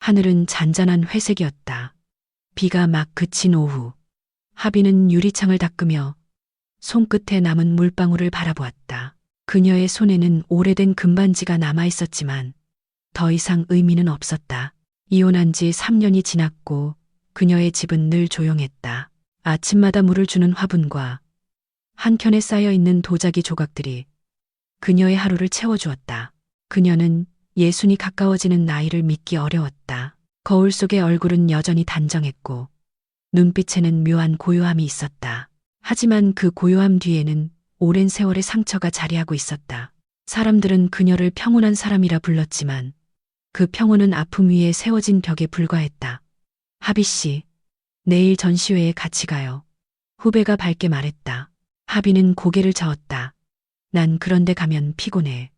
하늘은 잔잔한 회색이었다. 비가 막 그친 오후. 하비는 유리창을 닦으며 손끝에 남은 물방울을 바라보았다. 그녀의 손에는 오래된 금반지가 남아 있었지만 더 이상 의미는 없었다. 이혼한 지 3년이 지났고 그녀의 집은 늘 조용했다. 아침마다 물을 주는 화분과 한켠에 쌓여있는 도자기 조각들이 그녀의 하루를 채워주었다. 그녀는 예순이 가까워지는 나이를 믿기 어려웠다. 거울 속의 얼굴은 여전히 단정했고 눈빛에는 묘한 고요함이 있었다. 하지만 그 고요함 뒤에는 오랜 세월의 상처가 자리하고 있었다. 사람들은 그녀를 평온한 사람이라 불렀지만 그 평온은 아픔 위에 세워진 벽에 불과했다. 하비 씨, 내일 전시회에 같이 가요. 후배가 밝게 말했다. 하비는 고개를 저었다. 난 그런데 가면 피곤해.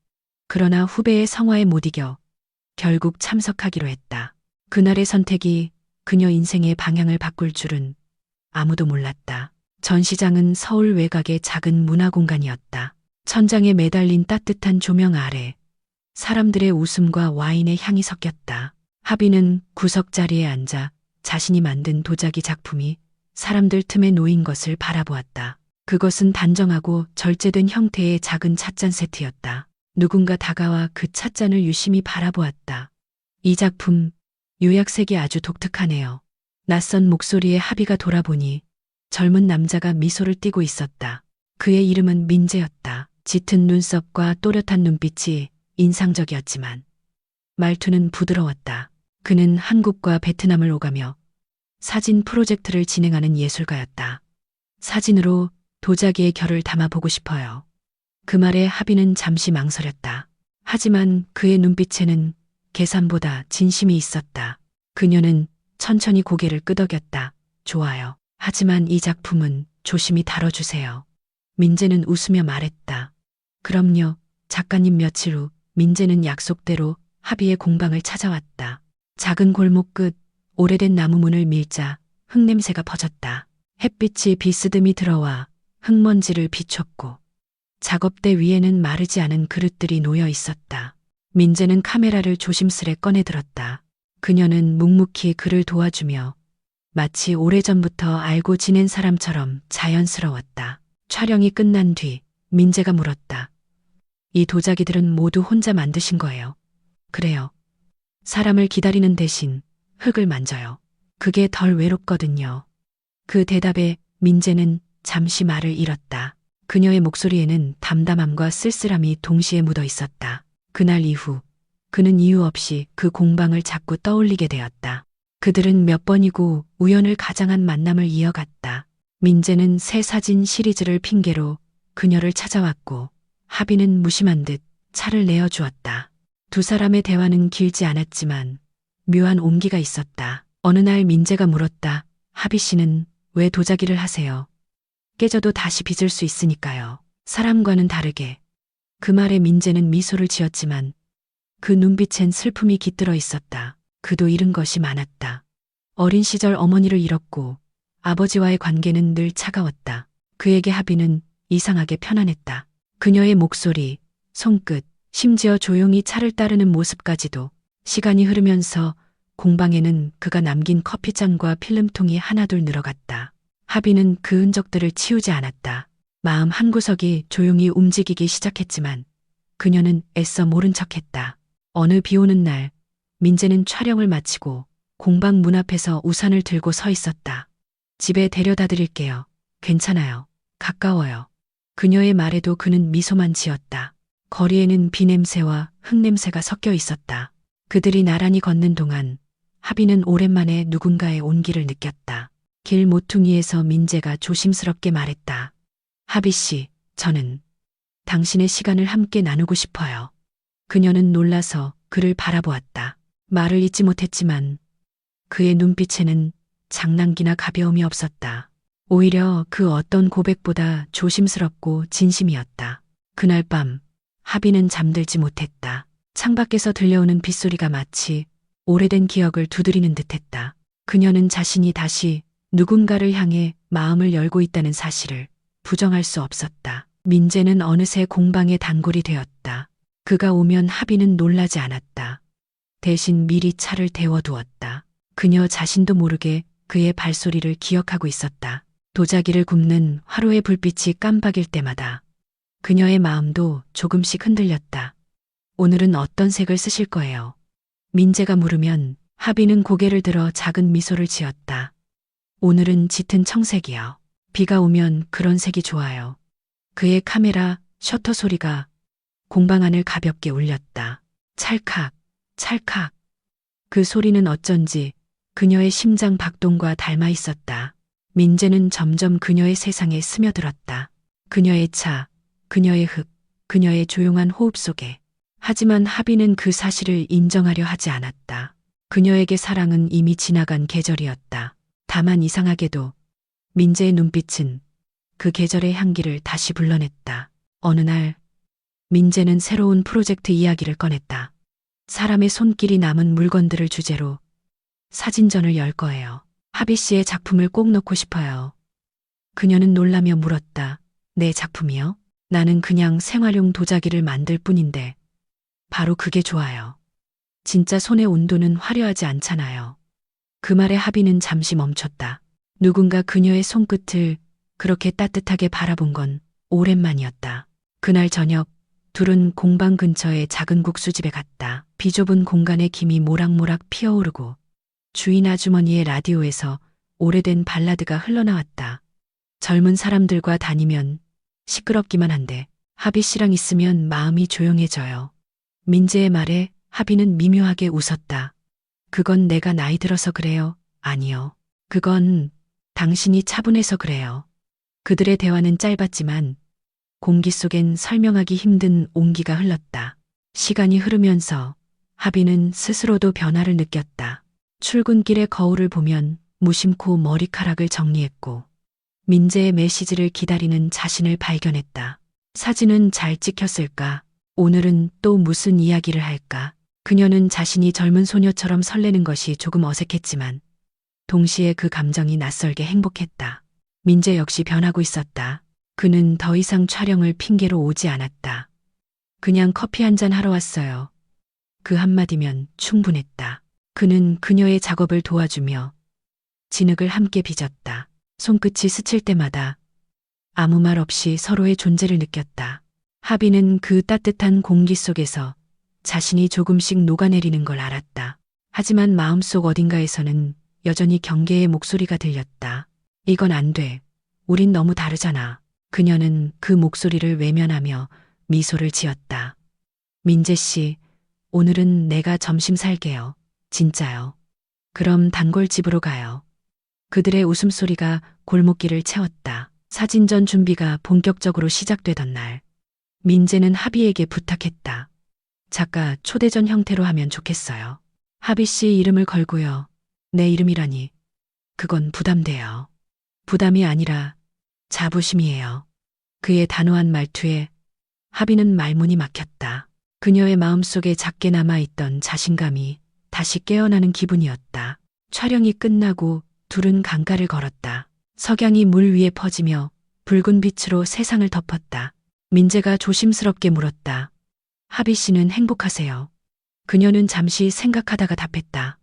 그러나 후배의 성화에 못 이겨 결국 참석하기로 했다. 그날의 선택이 그녀 인생의 방향을 바꿀 줄은 아무도 몰랐다. 전시장은 서울 외곽의 작은 문화공간이었다. 천장에 매달린 따뜻한 조명 아래 사람들의 웃음과 와인의 향이 섞였다. 하비는 구석 자리에 앉아 자신이 만든 도자기 작품이 사람들 틈에 놓인 것을 바라보았다. 그것은 단정하고 절제된 형태의 작은 찻잔 세트였다. 누군가 다가와 그 찻잔을 유심히 바라보았다. 이 작품, 요약색이 아주 독특하네요. 낯선 목소리에 하비가 돌아보니 젊은 남자가 미소를 띠고 있었다. 그의 이름은 민재였다. 짙은 눈썹과 또렷한 눈빛이 인상적이었지만 말투는 부드러웠다. 그는 한국과 베트남을 오가며 사진 프로젝트를 진행하는 예술가였다. 사진으로 도자기의 결을 담아보고 싶어요. 그 말에 하비는 잠시 망설였다. 하지만 그의 눈빛에는 계산보다 진심이 있었다. 그녀는 천천히 고개를 끄덕였다. 좋아요. 하지만 이 작품은 조심히 다뤄주세요. 민재는 웃으며 말했다. 그럼요. 작가님. 며칠 후 민재는 약속대로 하비의 공방을 찾아왔다. 작은 골목 끝 오래된 나무 문을 밀자 흙냄새가 퍼졌다. 햇빛이 비스듬히 들어와 흙먼지를 비췄고 작업대 위에는 마르지 않은 그릇들이 놓여 있었다. 민재는 카메라를 조심스레 꺼내 들었다. 그녀는 묵묵히 그를 도와주며 마치 오래전부터 알고 지낸 사람처럼 자연스러웠다. 촬영이 끝난 뒤 민재가 물었다. 이 도자기들은 모두 혼자 만드신 거예요? 그래요. 사람을 기다리는 대신 흙을 만져요. 그게 덜 외롭거든요. 그 대답에 민재는 잠시 말을 잃었다. 그녀의 목소리에는 담담함과 쓸쓸함이 동시에 묻어 있었다. 그날 이후 그는 이유 없이 그 공방을 자꾸 떠올리게 되었다. 그들은 몇 번이고 우연을 가장한 만남을 이어갔다. 민재는 새 사진 시리즈를 핑계로 그녀를 찾아왔고 하비는 무심한 듯 차를 내어주었다. 두 사람의 대화는 길지 않았지만 묘한 온기가 있었다. 어느 날 민재가 물었다. 하비 씨는 왜 도자기를 하세요? 깨져도 다시 빚을 수 있으니까요. 사람과는 다르게. 그 말에 민재는 미소를 지었지만 그 눈빛엔 슬픔이 깃들어 있었다. 그도 잃은 것이 많았다. 어린 시절 어머니를 잃었고 아버지와의 관계는 늘 차가웠다. 그에게 하비는 이상하게 편안했다. 그녀의 목소리, 손끝, 심지어 조용히 차를 따르는 모습까지도. 시간이 흐르면서 공방에는 그가 남긴 커피잔과 필름통이 하나둘 늘어갔다. 하비는 그 흔적들을 치우지 않았다. 마음 한구석이 조용히 움직이기 시작했지만 그녀는 애써 모른 척했다. 어느 비 오는 날 민재는 촬영을 마치고 공방 문 앞에서 우산을 들고 서 있었다. 집에 데려다 드릴게요. 괜찮아요. 가까워요. 그녀의 말에도 그는 미소만 지었다. 거리에는 비 냄새와 흙 냄새가 섞여 있었다. 그들이 나란히 걷는 동안 하비는 오랜만에 누군가의 온기를 느꼈다. 길 모퉁이에서 민재가 조심스럽게 말했다. 하비 씨, 저는 당신의 시간을 함께 나누고 싶어요. 그녀는 놀라서 그를 바라보았다. 말을 잇지 못했지만 그의 눈빛에는 장난기나 가벼움이 없었다. 오히려 그 어떤 고백보다 조심스럽고 진심이었다. 그날 밤 하비는 잠들지 못했다. 창밖에서 들려오는 빗소리가 마치 오래된 기억을 두드리는 듯했다. 그녀는 자신이 다시 누군가를 향해 마음을 열고 있다는 사실을 부정할 수 없었다. 민재는 어느새 공방의 단골이 되었다. 그가 오면 하비는 놀라지 않았다. 대신 미리 차를 데워두었다. 그녀 자신도 모르게 그의 발소리를 기억하고 있었다. 도자기를 굽는 화로의 불빛이 깜박일 때마다 그녀의 마음도 조금씩 흔들렸다. 오늘은 어떤 색을 쓰실 거예요? 민재가 물으면 하빈은 고개를 들어 작은 미소를 지었다. 오늘은 짙은 청색이요. 비가 오면 그런 색이 좋아요. 그의 카메라 셔터 소리가 공방 안을 가볍게 울렸다. 찰칵, 찰칵. 그 소리는 어쩐지 그녀의 심장 박동과 닮아 있었다. 민재는 점점 그녀의 세상에 스며들었다. 그녀의 차, 그녀의 흙, 그녀의 조용한 호흡 속에. 하지만 하빈은 그 사실을 인정하려 하지 않았다. 그녀에게 사랑은 이미 지나간 계절이었다. 다만 이상하게도 민재의 눈빛은 그 계절의 향기를 다시 불러냈다. 어느 날 민재는 새로운 프로젝트 이야기를 꺼냈다. 사람의 손길이 남은 물건들을 주제로 사진전을 열 거예요. 하비 씨의 작품을 꼭 넣고 싶어요. 그녀는 놀라며 물었다. 내 작품이요? 나는 그냥 생활용 도자기를 만들 뿐인데 바로 그게 좋아요. 진짜 손의 온도는 화려하지 않잖아요. 그 말에 하비는 잠시 멈췄다. 누군가 그녀의 손끝을 그렇게 따뜻하게 바라본 건 오랜만이었다. 그날 저녁 둘은 공방 근처의 작은 국수집에 갔다. 비좁은 공간에 김이 모락모락 피어오르고 주인 아주머니의 라디오에서 오래된 발라드가 흘러나왔다. 젊은 사람들과 다니면 시끄럽기만 한데 하비 씨랑 있으면 마음이 조용해져요. 민재의 말에 하비는 미묘하게 웃었다. 그건 내가 나이 들어서 그래요. 아니요. 그건 당신이 차분해서 그래요. 그들의 대화는 짧았지만 공기 속엔 설명하기 힘든 온기가 흘렀다. 시간이 흐르면서 하비는 스스로도 변화를 느꼈다. 출근길의 거울을 보면 무심코 머리카락을 정리했고 민재의 메시지를 기다리는 자신을 발견했다. 사진은 잘 찍혔을까? 오늘은 또 무슨 이야기를 할까? 그녀는 자신이 젊은 소녀처럼 설레는 것이 조금 어색했지만 동시에 그 감정이 낯설게 행복했다. 민재 역시 변하고 있었다. 그는 더 이상 촬영을 핑계로 오지 않았다. 그냥 커피 한잔 하러 왔어요. 그 한마디면 충분했다. 그는 그녀의 작업을 도와주며 진흙을 함께 빚었다. 손끝이 스칠 때마다 아무 말 없이 서로의 존재를 느꼈다. 하비는 그 따뜻한 공기 속에서 자신이 조금씩 녹아내리는 걸 알았다. 하지만 마음속 어딘가에서는 여전히 경계의 목소리가 들렸다. 이건 안 돼. 우린 너무 다르잖아. 그녀는 그 목소리를 외면하며 미소를 지었다. 민재 씨, 오늘은 내가 점심 살게요. 진짜요. 그럼 단골집으로 가요. 그들의 웃음소리가 골목길을 채웠다. 사진전 준비가 본격적으로 시작되던 날, 민재는 하비에게 부탁했다. 작가 초대전 형태로 하면 좋겠어요. 하비 씨 이름을 걸고요. 내 이름이라니. 그건 부담돼요. 부담이 아니라 자부심이에요. 그의 단호한 말투에 하비는 말문이 막혔다. 그녀의 마음속에 작게 남아있던 자신감이 다시 깨어나는 기분이었다. 촬영이 끝나고 둘은 강가를 걸었다. 석양이 물 위에 퍼지며 붉은 빛으로 세상을 덮었다. 민재가 조심스럽게 물었다. 하비 씨는 행복하세요? 그녀는 잠시 생각하다가 답했다.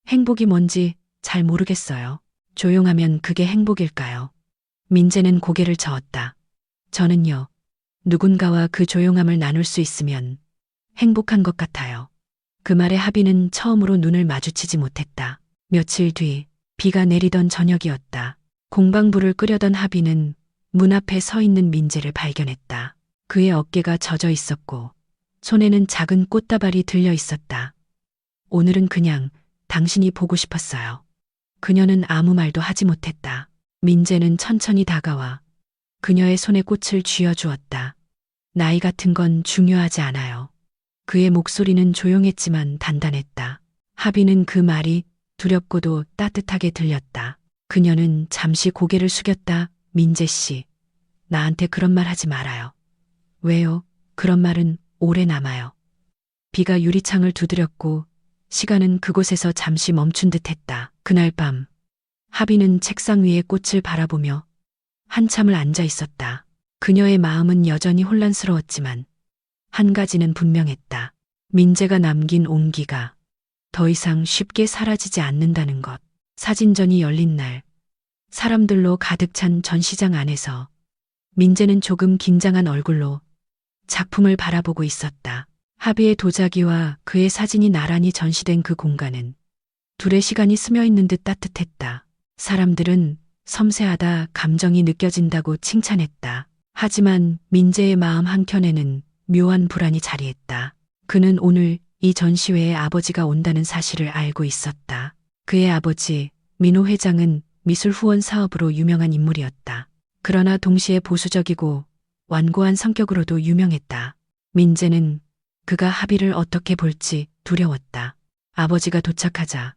행복이 뭔지 잘 모르겠어요. 조용하면 그게 행복일까요? 민재는 고개를 저었다. 저는요, 누군가와 그 조용함을 나눌 수 있으면 행복한 것 같아요. 그 말에 하비는 처음으로 눈을 마주치지 못했다. 며칠 뒤 비가 내리던 저녁이었다. 공방불을 끄려던 하비는 문 앞에 서 있는 민재를 발견했다. 그의 어깨가 젖어 있었고 손에는 작은 꽃다발이 들려 있었다. 오늘은 그냥 당신이 보고 싶었어요. 그녀는 아무 말도 하지 못했다. 민재는 천천히 다가와 그녀의 손에 꽃을 쥐어주었다. 나이 같은 건 중요하지 않아요. 그의 목소리는 조용했지만 단단했다. 하비는 그 말이 두렵고도 따뜻하게 들렸다. 그녀는 잠시 고개를 숙였다. 민재 씨, 나한테 그런 말 하지 말아요. 왜요? 그런 말은 오래 남아요. 비가 유리창을 두드렸고 시간은 그곳에서 잠시 멈춘 듯 했다. 그날 밤 하비는 책상 위에 꽃을 바라보며 한참을 앉아 있었다. 그녀의 마음은 여전히 혼란스러웠지만 한 가지는 분명했다. 민재가 남긴 온기가 더 이상 쉽게 사라지지 않는다는 것. 사진전이 열린 날, 사람들로 가득 찬 전시장 안에서 민재는 조금 긴장한 얼굴로 작품을 바라보고 있었다. 하비의 도자기와 그의 사진이 나란히 전시된 그 공간은 둘의 시간이 스며 있는 듯 따뜻했다. 사람들은 섬세하다, 감정이 느껴진다고 칭찬했다. 하지만 민재의 마음 한켠에는 묘한 불안이 자리했다. 그는 오늘 이 전시회에 아버지가 온다는 사실을 알고 있었다. 그의 아버지 민호 회장은 미술 후원 사업으로 유명한 인물이었다. 그러나 동시에 보수적이고 완고한 성격으로도 유명했다. 민재는 그가 하비를 어떻게 볼지 두려웠다. 아버지가 도착하자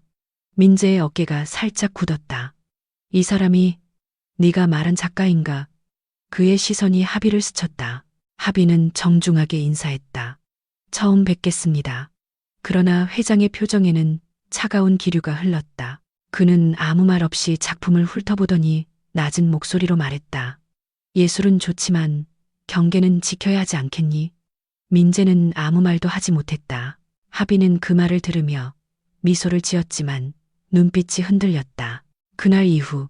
민재의 어깨가 살짝 굳었다. 이 사람이 네가 말한 작가인가? 그의 시선이 하비를 스쳤다. 하비는 정중하게 인사했다. 처음 뵙겠습니다. 그러나 회장의 표정에는 차가운 기류가 흘렀다. 그는 아무 말 없이 작품을 훑어보더니 낮은 목소리로 말했다. 예술은 좋지만 경계는 지켜야 하지 않겠니? 민재는 아무 말도 하지 못했다. 하비는 그 말을 들으며 미소를 지었지만 눈빛이 흔들렸다. 그날 이후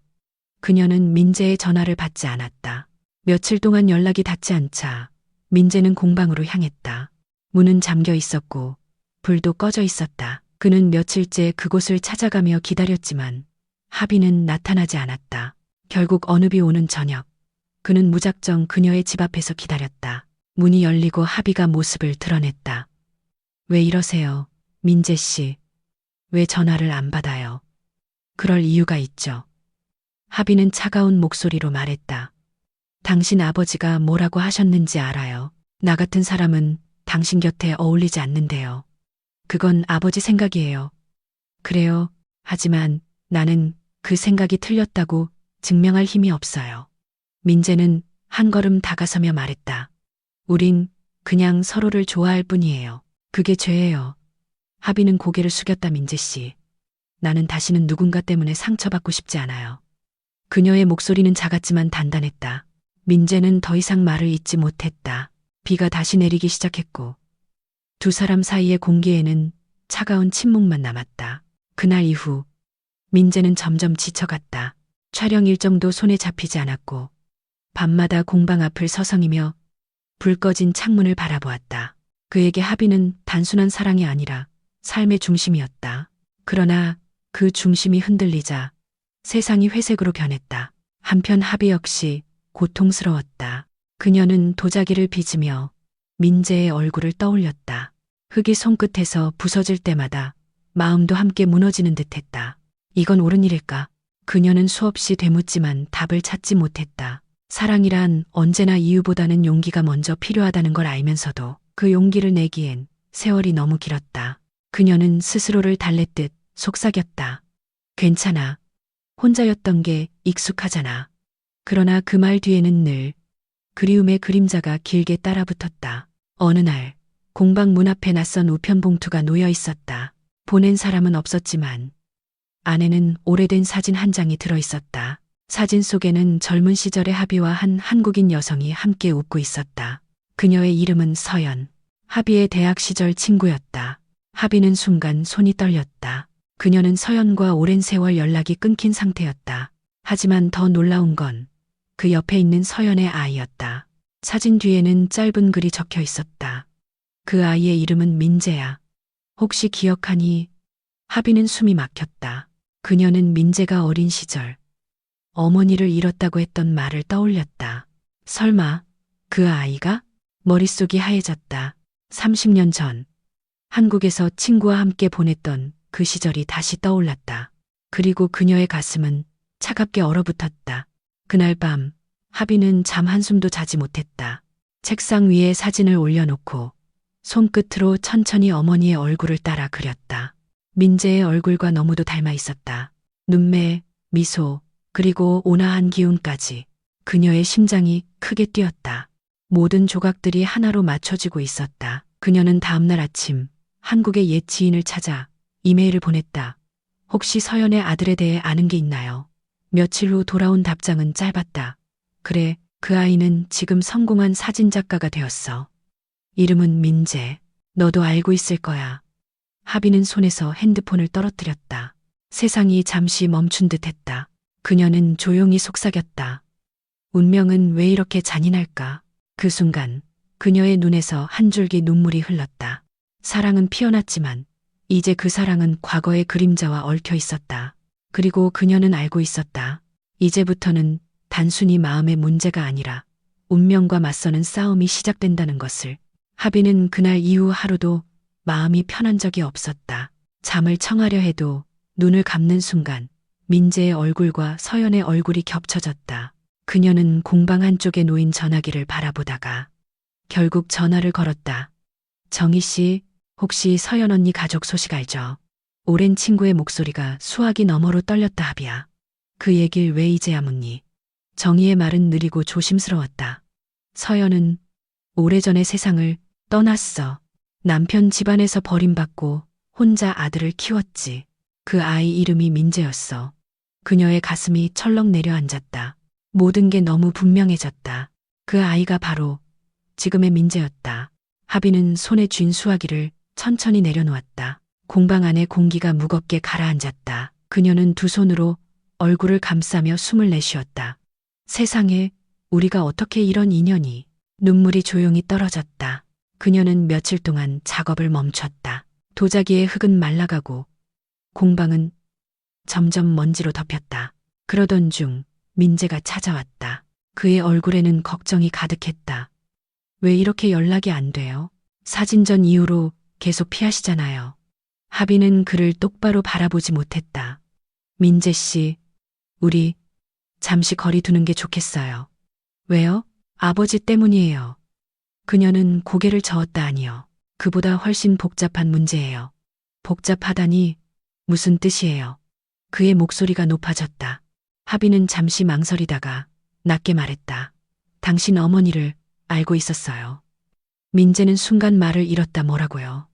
그녀는 민재의 전화를 받지 않았다. 며칠 동안 연락이 닿지 않자 민재는 공방으로 향했다. 문은 잠겨 있었고 불도 꺼져 있었다. 그는 며칠째 그곳을 찾아가며 기다렸지만 하비는 나타나지 않았다. 결국 어느 비 오는 저녁, 그는 무작정 그녀의 집 앞에서 기다렸다. 문이 열리고 하비가 모습을 드러냈다. 왜 이러세요, 민재 씨? 왜 전화를 안 받아요? 그럴 이유가 있죠. 하비는 차가운 목소리로 말했다. 당신 아버지가 뭐라고 하셨는지 알아요. 나 같은 사람은 당신 곁에 어울리지 않는데요. 그건 아버지 생각이에요. 그래요. 하지만 나는 그 생각이 틀렸다고 증명할 힘이 없어요. 민재는 한 걸음 다가서며 말했다. 우린 그냥 서로를 좋아할 뿐이에요. 그게 죄예요. 하비는 고개를 숙였다. 민재 씨. 나는 다시는 누군가 때문에 상처받고 싶지 않아요. 그녀의 목소리는 작았지만 단단했다. 민재는 더 이상 말을 잇지 못했다. 비가 다시 내리기 시작했고 두 사람 사이의 공기에는 차가운 침묵만 남았다. 그날 이후 민재는 점점 지쳐갔다. 촬영 일정도 손에 잡히지 않았고 밤마다 공방 앞을 서성이며 불 꺼진 창문을 바라보았다. 그에게 하비는 단순한 사랑이 아니라 삶의 중심이었다. 그러나 그 중심이 흔들리자 세상이 회색으로 변했다. 한편 하비 역시 고통스러웠다. 그녀는 도자기를 빚으며 민재의 얼굴을 떠올렸다. 흙이 손끝에서 부서질 때마다 마음도 함께 무너지는 듯했다. 이건 옳은 일일까? 그녀는 수없이 되묻지만 답을 찾지 못했다. 사랑이란 언제나 이유보다는 용기가 먼저 필요하다는 걸 알면서도 그 용기를 내기엔 세월이 너무 길었다. 그녀는 스스로를 달랬듯 속삭였다. 괜찮아. 혼자였던 게 익숙하잖아. 그러나 그 말 뒤에는 늘 그리움의 그림자가 길게 따라붙었다. 어느 날 공방 문 앞에 낯선 우편 봉투가 놓여 있었다. 보낸 사람은 없었지만 안에는 오래된 사진 한 장이 들어 있었다. 사진 속에는 젊은 시절의 하비와 한 한국인 여성이 함께 웃고 있었다. 그녀의 이름은 서연. 하비의 대학 시절 친구였다. 하비는 순간 손이 떨렸다. 그녀는 서연과 오랜 세월 연락이 끊긴 상태였다. 하지만 더 놀라운 건 그 옆에 있는 서연의 아이였다. 사진 뒤에는 짧은 글이 적혀 있었다. 그 아이의 이름은 민재야. 혹시 기억하니? 하비는 숨이 막혔다. 그녀는 민재가 어린 시절 어머니를 잃었다고 했던 말을 떠올렸다. 설마 그 아이가? 머릿속이 하얘졌다. 30년 전 한국에서 친구와 함께 보냈던 그 시절이 다시 떠올랐다. 그리고 그녀의 가슴은 차갑게 얼어붙었다. 그날 밤 하비는 잠 한숨도 자지 못했다. 책상 위에 사진을 올려놓고 손끝으로 천천히 어머니의 얼굴을 따라 그렸다. 민재의 얼굴과 너무도 닮아 있었다. 눈매, 미소, 그리고 온화한 기운까지. 그녀의 심장이 크게 뛰었다. 모든 조각들이 하나로 맞춰지고 있었다. 그녀는 다음날 아침 한국의 옛 지인을 찾아 이메일을 보냈다. 혹시 서연의 아들에 대해 아는 게 있나요? 며칠 후 돌아온 답장은 짧았다. 그래, 그 아이는 지금 성공한 사진작가가 되었어. 이름은 민재. 너도 알고 있을 거야. 하비는 손에서 핸드폰을 떨어뜨렸다. 세상이 잠시 멈춘 듯 했다. 그녀는 조용히 속삭였다. 운명은 왜 이렇게 잔인할까? 그 순간 그녀의 눈에서 한 줄기 눈물이 흘렀다. 사랑은 피어났지만 이제 그 사랑은 과거의 그림자와 얽혀 있었다. 그리고 그녀는 알고 있었다. 이제부터는 단순히 마음의 문제가 아니라 운명과 맞서는 싸움이 시작된다는 것을. 하비는 그날 이후 하루도 마음이 편한 적이 없었다. 잠을 청하려 해도 눈을 감는 순간 민재의 얼굴과 서연의 얼굴이 겹쳐졌다. 그녀는 공방 한쪽에 놓인 전화기를 바라보다가 결국 전화를 걸었다. 정희 씨, 혹시 서연 언니 가족 소식 알죠? 오랜 친구의 목소리가 수화기 너머로 떨렸다. 하비야. 그 얘길 왜 이제야 묻니? 정희의 말은 느리고 조심스러웠다. 서연은 오래전에 세상을 떠났어. 남편 집안에서 버림받고 혼자 아들을 키웠지. 그 아이 이름이 민재였어. 그녀의 가슴이 철렁 내려앉았다. 모든 게 너무 분명해졌다. 그 아이가 바로 지금의 민재였다. 하비는 손에 쥔 수화기를 천천히 내려놓았다. 공방 안에 공기가 무겁게 가라앉았다. 그녀는 두 손으로 얼굴을 감싸며 숨을 내쉬었다. 세상에, 우리가 어떻게 이런 인연이. 눈물이 조용히 떨어졌다. 그녀는 며칠 동안 작업을 멈췄다. 도자기의 흙은 말라가고 공방은 점점 먼지로 덮였다. 그러던 중 민재가 찾아왔다. 그의 얼굴에는 걱정이 가득했다. 왜 이렇게 연락이 안 돼요? 사진전 이후로 계속 피하시잖아요. 하비는 그를 똑바로 바라보지 못했다. 민재 씨, 우리 잠시 거리 두는 게 좋겠어요. 왜요? 아버지 때문이에요. 그녀는 고개를 저었다. 아니요. 그보다 훨씬 복잡한 문제예요. 복잡하다니 무슨 뜻이에요? 그의 목소리가 높아졌다. 하비는 잠시 망설이다가 낮게 말했다. 당신 어머니를 알고 있었어요. 민재는 순간 말을 잃었다. 뭐라고요?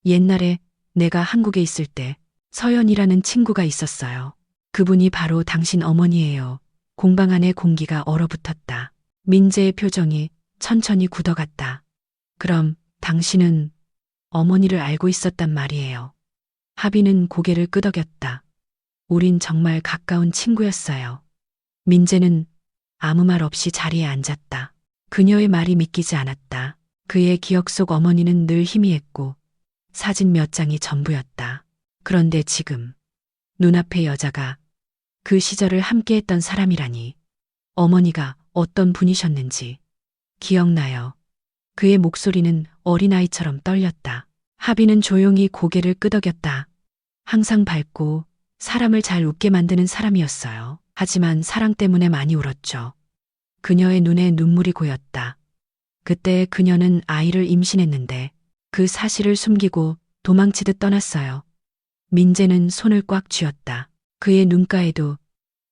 옛날에 내가 한국에 있을 때 서연이라는 친구가 있었어요. 그분이 바로 당신 어머니예요. 공방 안의 공기가 얼어붙었다. 민재의 표정이 천천히 굳어갔다. 그럼 당신은 어머니를 알고 있었단 말이에요. 하비는 고개를 끄덕였다. 우린 정말 가까운 친구였어요. 민재는 아무 말 없이 자리에 앉았다. 그녀의 말이 믿기지 않았다. 그의 기억 속 어머니는 늘 희미했고 사진 몇 장이 전부였다. 그런데 지금 눈앞의 여자가 그 시절을 함께했던 사람이라니. 어머니가 어떤 분이셨는지 기억나요. 그의 목소리는 어린아이처럼 떨렸다. 하비는 조용히 고개를 끄덕였다. 항상 밝고 사람을 잘 웃게 만드는 사람이었어요. 하지만 사랑 때문에 많이 울었죠. 그녀의 눈에 눈물이 고였다. 그때 그녀는 아이를 임신했는데 그 사실을 숨기고 도망치듯 떠났어요. 민재는 손을 꽉 쥐었다. 그의 눈가에도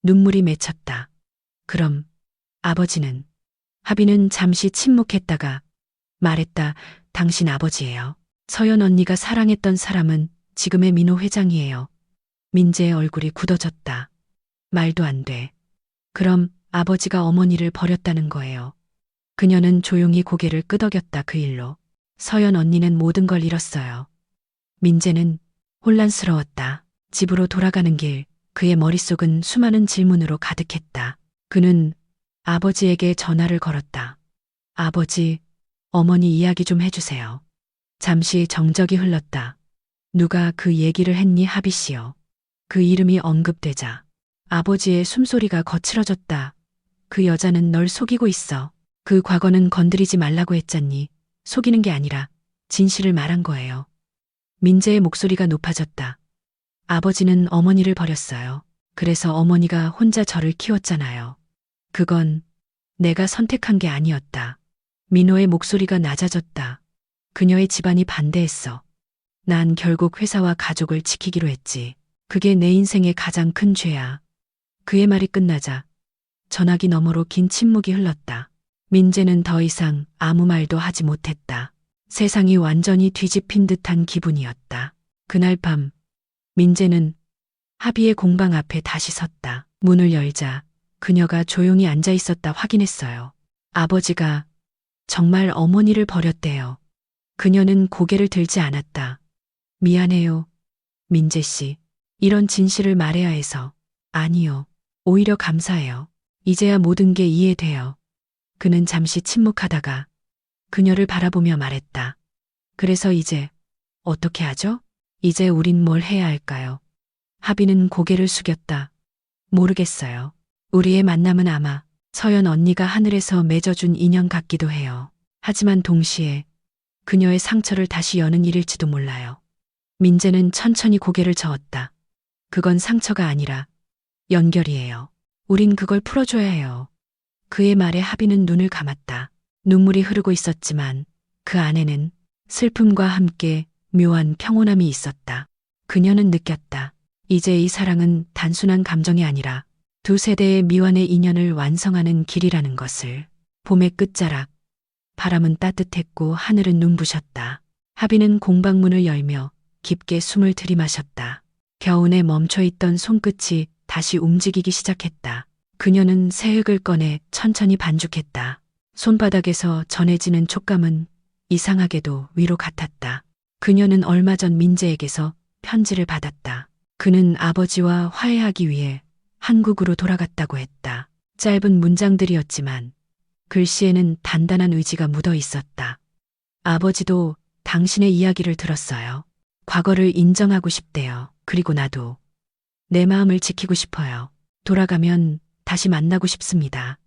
눈물이 맺혔다. 그럼 아버지는? 하비는 잠시 침묵했다가 말했다. 당신 아버지예요. 서연 언니가 사랑했던 사람은 지금의 민호 회장이에요. 민재의 얼굴이 굳어졌다. 말도 안 돼. 그럼 아버지가 어머니를 버렸다는 거예요. 그녀는 조용히 고개를 끄덕였다. 그 일로 서연 언니는 모든 걸 잃었어요. 민재는 혼란스러웠다. 집으로 돌아가는 길, 그의 머릿속은 수많은 질문으로 가득했다. 그는 아버지에게 전화를 걸었다. 아버지, 어머니 이야기 좀 해주세요. 잠시 정적이 흘렀다. 누가 그 얘기를 했니? 하비 씨요. 그 이름이 언급되자 아버지의 숨소리가 거칠어졌다. 그 여자는 널 속이고 있어. 그 과거는 건드리지 말라고 했잖니. 속이는 게 아니라 진실을 말한 거예요. 민재의 목소리가 높아졌다. 아버지는 어머니를 버렸어요. 그래서 어머니가 혼자 저를 키웠잖아요. 그건 내가 선택한 게 아니었다. 민호의 목소리가 낮아졌다. 그녀의 집안이 반대했어. 난 결국 회사와 가족을 지키기로 했지. 그게 내 인생의 가장 큰 죄야. 그의 말이 끝나자 전화기 너머로 긴 침묵이 흘렀다. 민재는 더 이상 아무 말도 하지 못했다. 세상이 완전히 뒤집힌 듯한 기분이었다. 그날 밤 민재는 하비의 공방 앞에 다시 섰다. 문을 열자 그녀가 조용히 앉아 있었다 확인했어요. 아버지가 정말 어머니를 버렸대요. 그녀는 고개를 들지 않았다. 미안해요. 민재 씨. 이런 진실을 말해야 해서. 아니요. 오히려 감사해요. 이제야 모든 게 이해돼요. 그는 잠시 침묵하다가 그녀를 바라보며 말했다. 그래서 이제 어떻게 하죠? 이제 우린 뭘 해야 할까요? 하빈은 고개를 숙였다. 모르겠어요. 우리의 만남은 아마 서연 언니가 하늘에서 맺어준 인연 같기도 해요. 하지만 동시에 그녀의 상처를 다시 여는 일일지도 몰라요. 민재는 천천히 고개를 저었다. 그건 상처가 아니라 연결이에요. 우린 그걸 풀어줘야 해요. 그의 말에 하빈은 눈을 감았다. 눈물이 흐르고 있었지만 그 안에는 슬픔과 함께 묘한 평온함이 있었다. 그녀는 느꼈다. 이제 이 사랑은 단순한 감정이 아니라 두 세대의 미완의 인연을 완성하는 길이라는 것을. 봄의 끝자락. 바람은 따뜻했고 하늘은 눈부셨다. 하빈은 공방문을 열며 깊게 숨을 들이마셨다. 겨우내 멈춰있던 손끝이 다시 움직이기 시작했다. 그녀는 새흙을 꺼내 천천히 반죽했다. 손바닥에서 전해지는 촉감은 이상하게도 위로 같았다. 그녀는 얼마 전 민재에게서 편지를 받았다. 그는 아버지와 화해하기 위해 한국으로 돌아갔다고 했다. 짧은 문장들이었지만 글씨에는 단단한 의지가 묻어 있었다. 아버지도 당신의 이야기를 들었어요. 과거를 인정하고 싶대요. 그리고 나도 내 마음을 지키고 싶어요. 돌아가면 다시 만나고 싶습니다.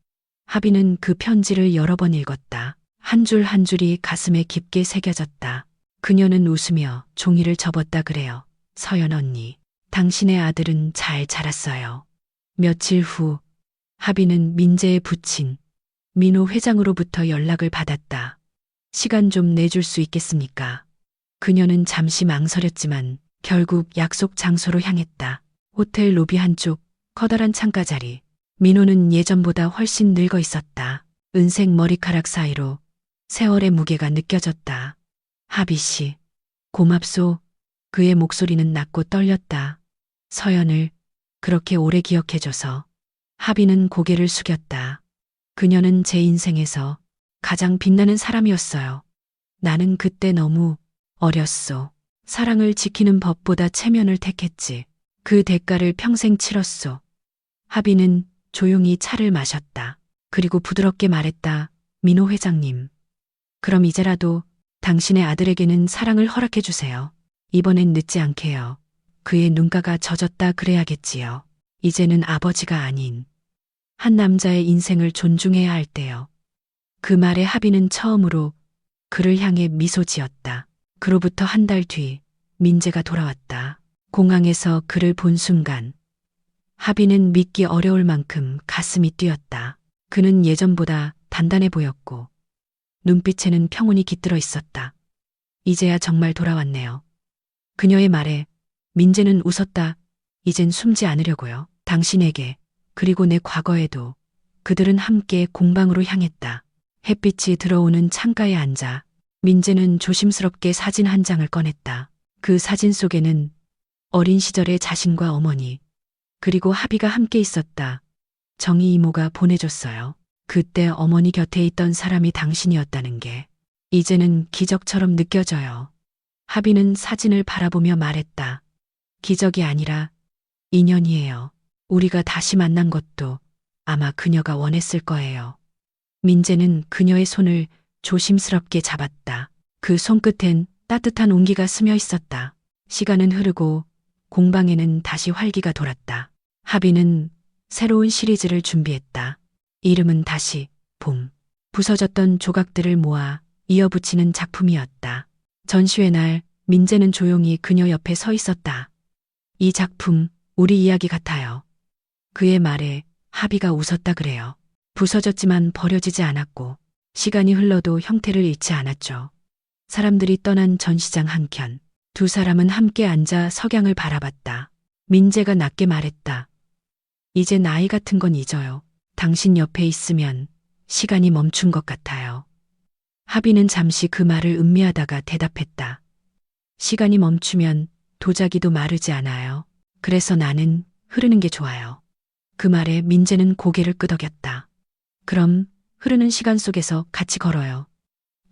하빈은 그 편지를 여러 번 읽었다. 한 줄 한 줄이 가슴에 깊게 새겨졌다. 그녀는 웃으며 종이를 접었다 그래요. 서연 언니, 당신의 아들은 잘 자랐어요. 며칠 후 하빈은 민재의 부친 민호 회장으로부터 연락을 받았다. 시간 좀 내줄 수 있겠습니까? 그녀는 잠시 망설였지만 결국 약속 장소로 향했다. 호텔 로비 한쪽 커다란 창가 자리. 민호는 예전보다 훨씬 늙어 있었다. 은색 머리카락 사이로 세월의 무게가 느껴졌다. 하비 씨, 고맙소. 그의 목소리는 낮고 떨렸다. 서연을 그렇게 오래 기억해줘서. 하비는 고개를 숙였다. 그녀는 제 인생에서 가장 빛나는 사람이었어요. 나는 그때 너무 어렸소. 사랑을 지키는 법보다 체면을 택했지. 그 대가를 평생 치렀소. 하비는 조용히 차를 마셨다. 그리고 부드럽게 말했다. 민호 회장님. 그럼 이제라도 당신의 아들에게는 사랑을 허락해 주세요. 이번엔 늦지 않게요. 그의 눈가가 젖었다 그래야겠지요. 이제는 아버지가 아닌 한 남자의 인생을 존중해야 할 때요. 그 말에 하비는 처음으로 그를 향해 미소 지었다. 그로부터 한 달 뒤 민재가 돌아왔다. 공항에서 그를 본 순간 하비는 믿기 어려울 만큼 가슴이 뛰었다. 그는 예전보다 단단해 보였고 눈빛에는 평온이 깃들어 있었다. 이제야 정말 돌아왔네요. 그녀의 말에 민재는 웃었다. 이젠 숨지 않으려고요. 당신에게 그리고 내 과거에도. 그들은 함께 공방으로 향했다. 햇빛이 들어오는 창가에 앉아 민재는 조심스럽게 사진 한 장을 꺼냈다. 그 사진 속에는 어린 시절의 자신과 어머니 그리고 하비가 함께 있었다. 정희 이모가 보내줬어요. 그때 어머니 곁에 있던 사람이 당신이었다는 게 이제는 기적처럼 느껴져요. 하비는 사진을 바라보며 말했다. 기적이 아니라 인연이에요. 우리가 다시 만난 것도 아마 그녀가 원했을 거예요. 민재는 그녀의 손을 조심스럽게 잡았다. 그 손끝엔 따뜻한 온기가 스며 있었다. 시간은 흐르고 공방에는 다시 활기가 돌았다. 하비는 새로운 시리즈를 준비했다. 이름은 다시 봄. 부서졌던 조각들을 모아 이어붙이는 작품이었다. 전시회 날 민재는 조용히 그녀 옆에 서 있었다. 이 작품 우리 이야기 같아요. 그의 말에 하비가 웃었다 그래요. 부서졌지만 버려지지 않았고 시간이 흘러도 형태를 잃지 않았죠. 사람들이 떠난 전시장 한켠 두 사람은 함께 앉아 석양을 바라봤다. 민재가 낮게 말했다. 이제 나이 같은 건 잊어요. 당신 옆에 있으면 시간이 멈춘 것 같아요. 하비는 잠시 그 말을 음미하다가 대답했다. 시간이 멈추면 도자기도 마르지 않아요. 그래서 나는 흐르는 게 좋아요. 그 말에 민재는 고개를 끄덕였다. 그럼 흐르는 시간 속에서 같이 걸어요.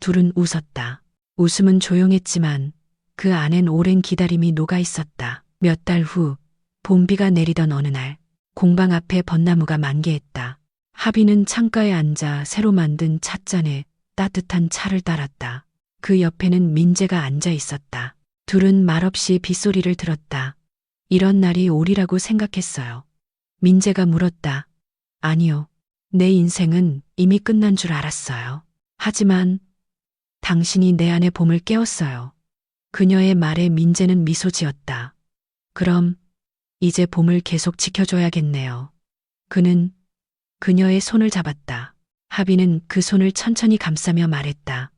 둘은 웃었다. 웃음은 조용했지만 그 안엔 오랜 기다림이 녹아 있었다. 몇 달 후, 봄비가 내리던 어느 날, 공방 앞에 벚나무가 만개했다. 하빈은 창가에 앉아 새로 만든 찻잔에 따뜻한 차를 따랐다. 그 옆에는 민재가 앉아 있었다. 둘은 말없이 빗소리를 들었다. 이런 날이 오리라고 생각했어요. 민재가 물었다. 아니요. 내 인생은 이미 끝난 줄 알았어요. 하지만 당신이 내 안의 봄을 깨웠어요. 그녀의 말에 민재는 미소 지었다. 그럼 이제 봄을 계속 지켜줘야겠네요. 그는 그녀의 손을 잡았다. 하빈은 그 손을 천천히 감싸며 말했다.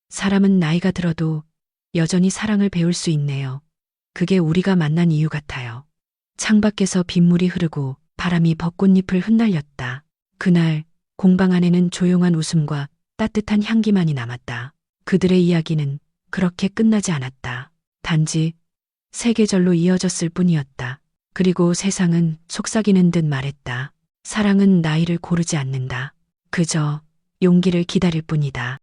사람은 나이가 들어도 여전히 사랑을 배울 수 있네요. 그게 우리가 만난 이유 같아요. 창밖에서 빗물이 흐르고 바람이 벚꽃잎을 흩날렸다. 그날 공방 안에는 조용한 웃음과 따뜻한 향기만이 남았다. 그들의 이야기는 그렇게 끝나지 않았다. 단지 세 계절로 이어졌을 뿐이었다. 그리고 세상은 속삭이는 듯 말했다. 사랑은 나이를 고르지 않는다. 그저 용기를 기다릴 뿐이다.